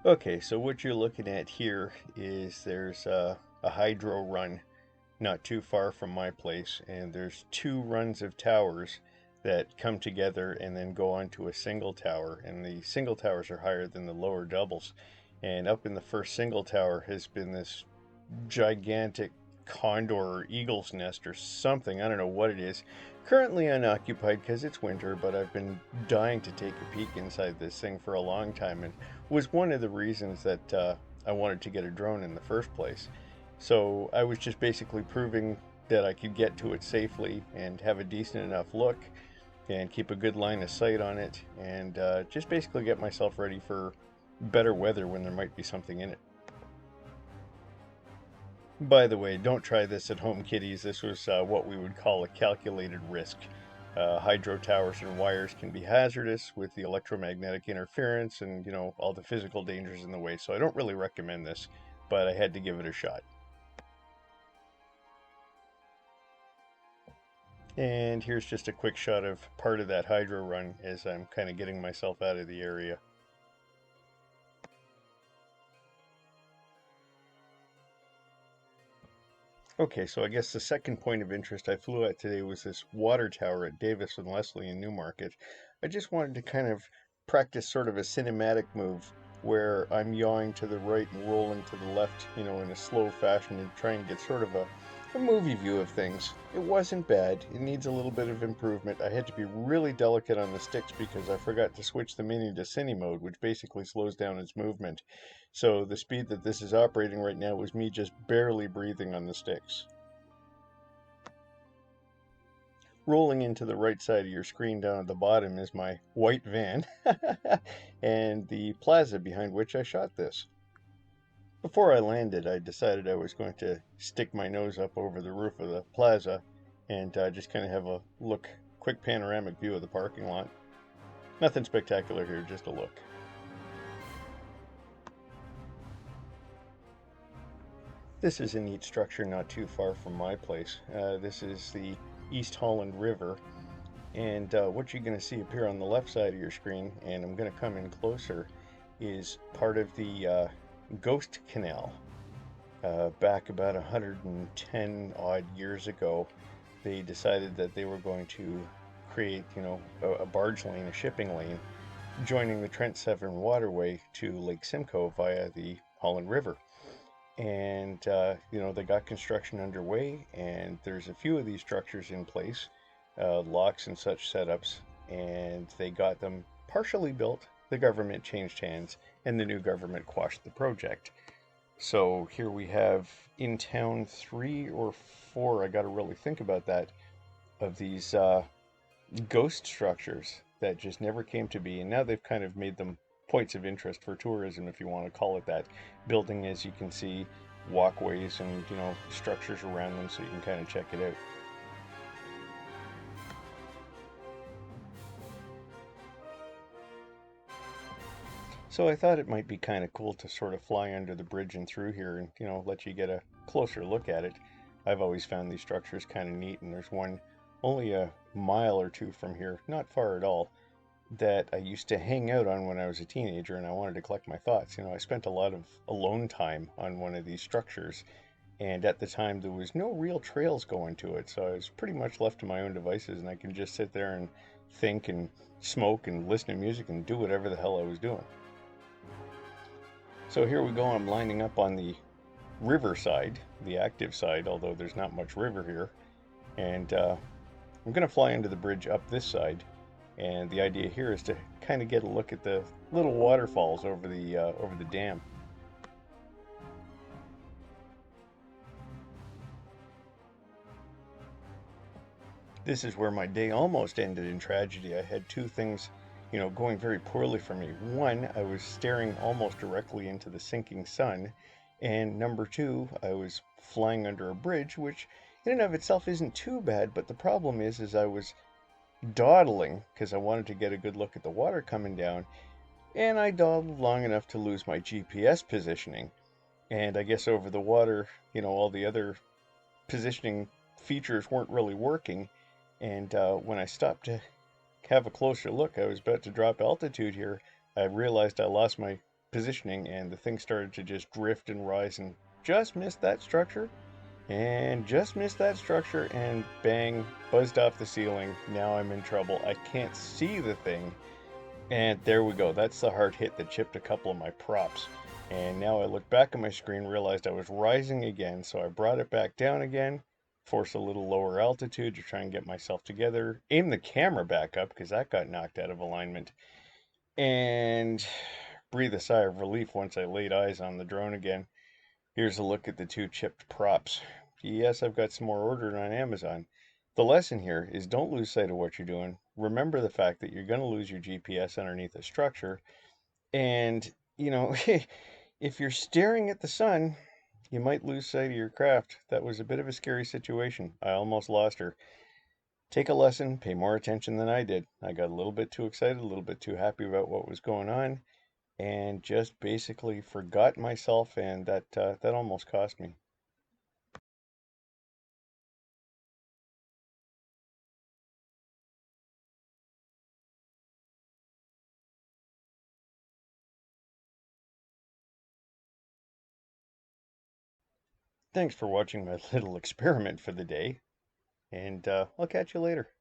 Okay, so what you're looking at here is there's a hydro run not too far from my place, and there's two runs of towers that come together and then go onto a single tower, and the single towers are higher than the lower doubles. And up in the first single tower has been this gigantic condor or eagle's nest or something. I don't know what it is. Currently unoccupied because it's winter, but I've been dying to take a peek inside this thing for a long time, and was one of the reasons that I wanted to get a drone in the first place. So I was just basically proving that I could get to it safely and have a decent enough look and keep a good line of sight on it, and just basically get myself ready for better weather when there might be something in it. By the way, don't try this at home, kiddies. This was what we would call a calculated risk. Hydro towers and wires can be hazardous with the electromagnetic interference and, all the physical dangers in the way. So I don't really recommend this, but I had to give it a shot. And here's just a quick shot of part of that hydro run as I'm kind of getting myself out of the area. Okay, so I guess the second point of interest I flew at today was this water tower at Davis and Leslie in Newmarket. I just wanted to kind of practice sort of a cinematic move where I'm yawing to the right and rolling to the left, in a slow fashion and try and get sort of a movie view of things. It wasn't bad. It needs a little bit of improvement. I had to be really delicate on the sticks because I forgot to switch the Mini to Cine mode, which basically slows down its movement. So the speed that this is operating right now was me just barely breathing on the sticks. Rolling into the right side of your screen down at the bottom is my white van and the plaza behind which I shot this. Before I landed, I decided I was going to stick my nose up over the roof of the plaza and just kind of have a look, quick panoramic view of the parking lot. Nothing spectacular here, just a look. This is a neat structure not too far from my place. This is the East Holland River, and what you're going to see appear on the left side of your screen, and I'm going to come in closer, is part of the Ghost Canal. Back about 110 odd years ago, they decided that they were going to create, a barge lane, a shipping lane, joining the Trent Severn waterway to Lake Simcoe via the Holland River. And they got construction underway, and there's a few of these structures in place, locks and such setups, and they got them partially built. The government changed hands, and the new government quashed the project. So here we have in town 3 or 4, I got to really think about that, of these ghost structures that just never came to be, and now they've kind of made them points of interest for tourism, if you want to call it that. Building, as you can see, walkways and structures around them, so you can kind of check it out. So I thought it might be kind of cool to sort of fly under the bridge and through here and let you get a closer look at it. I've always found these structures kind of neat, and there's one only a mile or two from here, not far at all, that I used to hang out on when I was a teenager and I wanted to collect my thoughts. I spent a lot of alone time on one of these structures, and at the time there was no real trails going to it, so I was pretty much left to my own devices, and I can just sit there and think and smoke and listen to music and do whatever the hell I was doing. So here we go, I'm lining up on the river side, the active side, although there's not much river here, and I'm going to fly under the bridge up this side. And the idea here is to kind of get a look at the little waterfalls over the dam. This is where my day almost ended in tragedy. I had two things, going very poorly for me. One, I was staring almost directly into the sinking sun, and number two, I was flying under a bridge, which in and of itself isn't too bad. But the problem is I was dawdling because I wanted to get a good look at the water coming down, and I dawdled long enough to lose my GPS positioning. And I guess over the water, all the other positioning features weren't really working. And when I stopped to have a closer look, I was about to drop altitude here. I realized I lost my positioning, and the thing started to just drift and rise, and just missed that structure, and just missed that structure, and bang, buzzed off the ceiling. Now I'm in trouble. I can't see the thing, and there we go. That's the hard hit that chipped a couple of my props. And now I look back at my screen, realized I was rising again, so I brought it back down again, forced a little lower altitude to try and get myself together, aim the camera back up because that got knocked out of alignment, and breathe a sigh of relief once I laid eyes on the drone again. Here's a look at the two chipped props. Yes, I've got some more ordered on Amazon. The lesson here is don't lose sight of what you're doing. Remember the fact that you're going to lose your GPS underneath a structure. And, you know, if you're staring at the sun, you might lose sight of your craft. That was a bit of a scary situation. I almost lost her. Take a lesson, pay more attention than I did. I got a little bit too excited, a little bit too happy about what was going on, and just basically forgot myself, and that almost cost me. Thanks for watching my little experiment for the day, and I'll catch you later.